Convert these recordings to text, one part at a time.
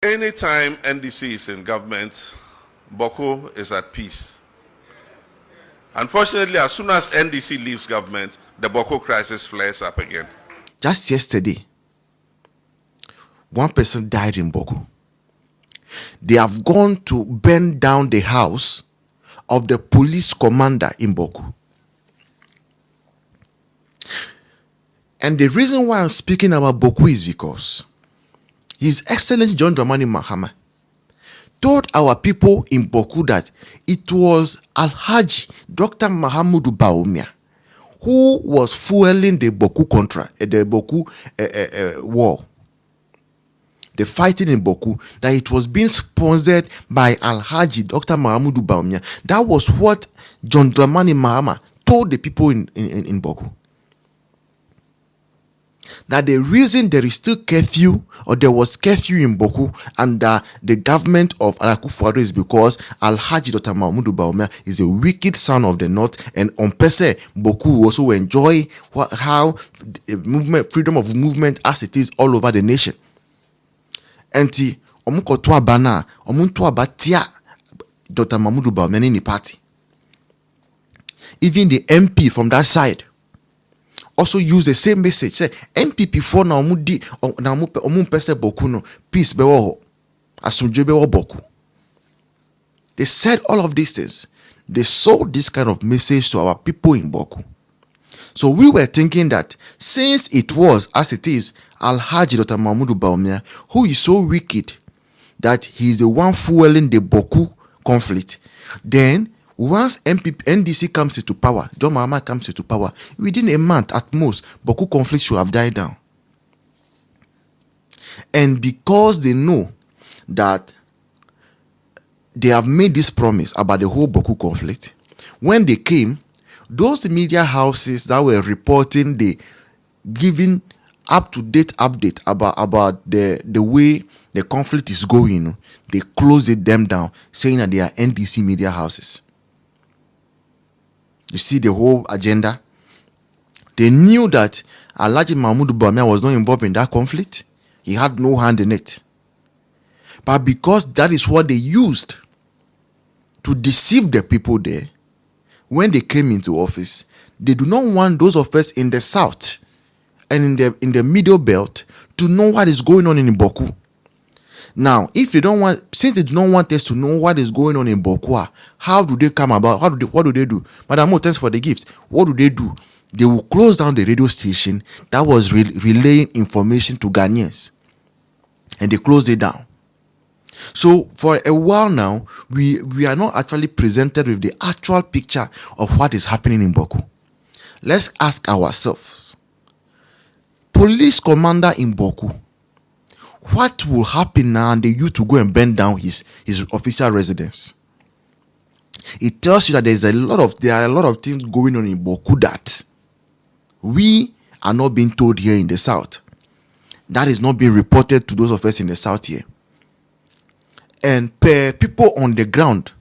Anytime NDC is in government, Bawku is at peace. Unfortunately, as soon as NDC leaves government, the Bawku crisis flares up again. Just yesterday, one person died in Bawku. They have gone to burn down the house of the police commander in Bawku. And the reason why I'm speaking about Bawku is because His Excellency John Dramani Mahama told our people in Bawku that it was Alhaji Dr. Mahamudu Bawumia who was fueling the Bawku war. The fighting in Bawku, that it was being sponsored by Alhaji Dr. Mahamudu Bawumia. That was what John Dramani Mahama told the people in Bawku. That the reason there is still curfew, or there was curfew in Bawku under the government of Akufo-Addo, is because Alhaji Dr. Mahamudu Bawumia is a wicked son of the north, and on per se, Bawku also enjoy how freedom of movement as it is all over the nation. Enti omukoto abana omuntu abatia Dr. Mahamudu Bawumia in the party. Even the MP from that side also use the same message. Say MPP for na omudi na omumpese Bawku no peace be wo asumdwe be wo Bawku. They said all of these things. They sold this kind of message to our people in Bawku. So we were thinking that since it was, as it is, Alhaji Dr. Mahamudu Bawumia, who is so wicked that he is the one fueling the Bawku conflict, then once NDC comes into power, John Mahama comes into power, within a month at most, Bawku conflict should have died down. And because they know that they have made this promise about the whole Bawku conflict, when they came, those media houses that were reporting giving up-to-date update about the way the conflict is going, they closed them down, saying that they are NDC media houses. You see the whole agenda. They knew that Alhaji Mahamudu Bawumia was not involved in that conflict. He had no hand in it. But because that is what they used to deceive the people there, when they came into office, they do not want those of us in the south and in the middle belt to know what is going on in Bawku. Now, if they don't want, since they do not want us to know what is going on in Bawku, how do they come about? What do they do? Madam, thanks for the gift. What do they do? They will close down the radio station that was relaying information to Ghanaians, and they closed it down. So for a while now, we are not actually presented with the actual picture of what is happening in Bawku. Let's ask ourselves, police commander in Bawku, what will happen now and the youth to go and burn down his official residence? It tells you that there are a lot of things going on in Bawku that we are not being told here in the south. That is not being reported to those of us in the south here. And people on the ground,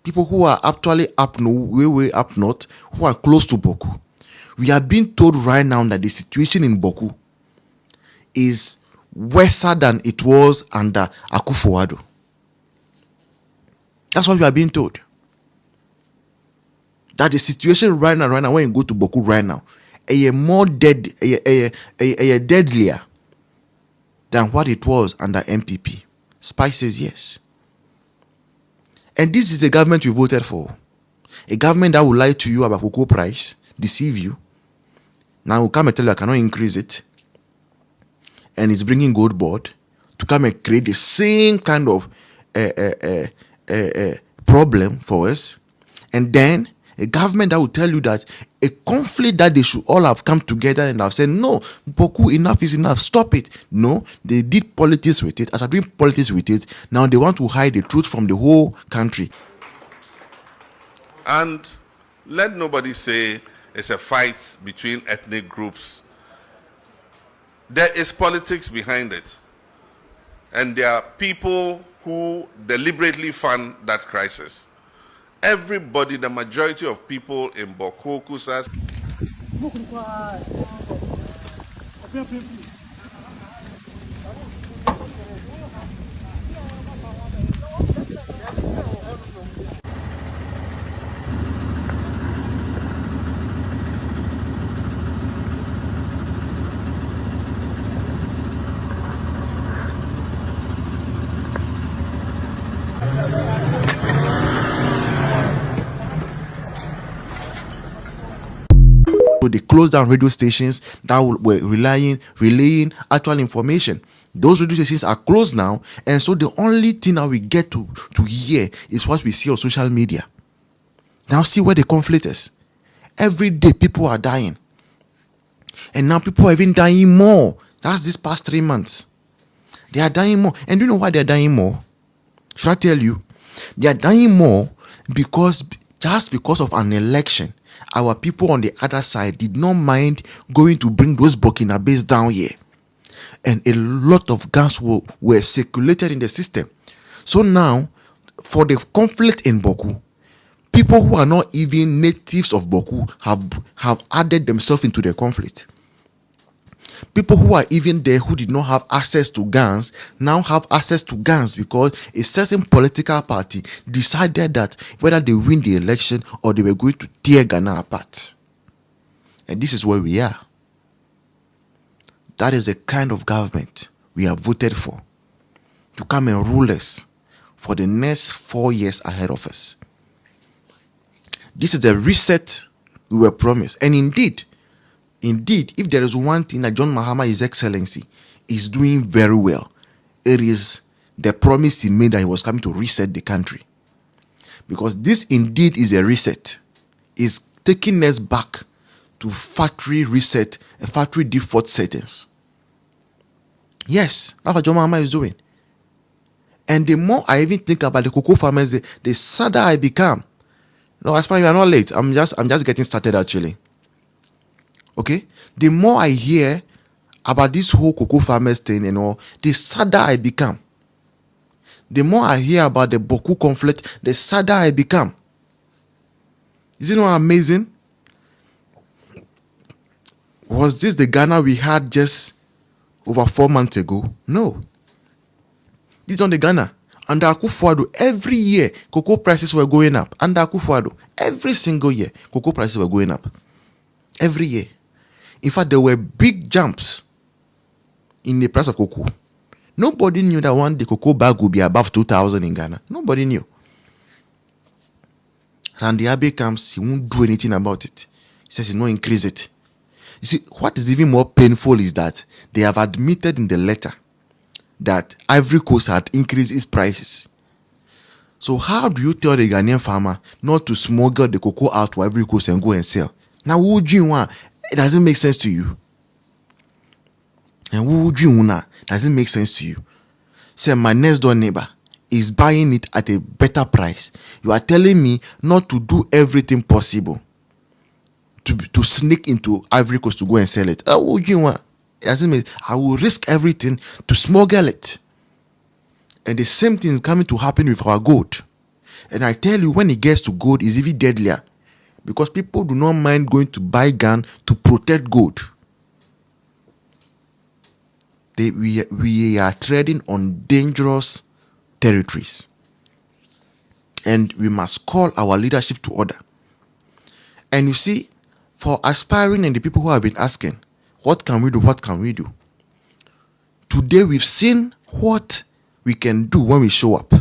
people who are actually way up north, who are close to Bawku, we are being told right now that the situation in Bawku is worse than it was under Akufo-Addo. That's what we are being told. That the situation right now, when you go to Bawku right now, more deadlier than what it was under MPP. Spike says yes. And this is the government we voted for. A government that will lie to you about cocoa price, deceive you. Now will come and tell you I cannot increase it. And it's bringing gold board to come and create the same kind of problem for us. And then a government that will tell you that a conflict that they should all have come together and have said, no, Bawku, enough is enough, stop it. No, they did politics with it. After doing politics with it, now they want to hide the truth from the whole country. And let nobody say it's a fight between ethnic groups. There is politics behind it. And there are people who deliberately fund that crisis. Everybody, the majority of people in Bawku, Kusas, they closed down radio stations that were relaying actual information. Those radio stations are closed now, and so the only thing that we get to hear is what we see on social media. Now see where the conflict is. Every day people are dying. And now people are even dying more. That's this past 3 months. They are dying more. And do you know why they are dying more? Should I tell you? They are dying more because of an election, our people on the other side did not mind going to bring those Burkinabés down here. And a lot of guns were circulated in the system. So now, for the conflict in Bawku, people who are not even natives of Bawku have added themselves into the conflict. People who are even there who did not have access to guns now have access to guns because a certain political party decided that whether they win the election or they were going to tear Ghana apart. And this is where we are. That is the kind of government we have voted for to come and rule us for the next 4 years ahead of us. This is the reset we were promised. And indeed, if there is one thing that John Mahama, His Excellency, is doing very well, it is the promise he made that he was coming to reset the country. Because this indeed is a reset. It's taking us back to factory reset, factory default settings. Yes, that's what John Mahama is doing. And the more I even think about the cocoa farmers, the sadder I become. No, as far as we are not late. I'm just getting started actually. Okay? The more I hear about this whole cocoa farmers thing and all, the sadder I become. The more I hear about the Bawku conflict, the sadder I become. Is it not amazing? Was this the Ghana we had just over 4 months ago? No. This is on the Ghana. Under Akufo-Addo, every year, cocoa prices were going up. Under Akufo-Addo, every single year, cocoa prices were going up. Every year. In fact, there were big jumps in the price of cocoa. Nobody knew that one day cocoa bag would be above 2,000 in Ghana. Nobody knew. And the Abe comes, he won't do anything about it. He says he will not increase it. You see, what is even more painful is that they have admitted in the letter that Ivory Coast had increased its prices. So how do you tell the Ghanaian farmer not to smuggle the cocoa out to Ivory Coast and go and sell? Now, who would you want? It doesn't make sense to you. And who would you want? Doesn't make sense to you. Say my next door neighbor is buying it at a better price. You are telling me not to do everything possible to sneak into Ivory Coast to go and sell it. What would you want? It doesn't make. I will risk everything to smuggle it. And the same thing is coming to happen with our gold. And I tell you, when it gets to gold, it's even deadlier. Because people do not mind going to buy gun to protect gold. We are treading on dangerous territories. And we must call our leadership to order. And you see, for aspiring and the people who have been asking, what can we do? What can we do? Today we've seen what we can do when we show up.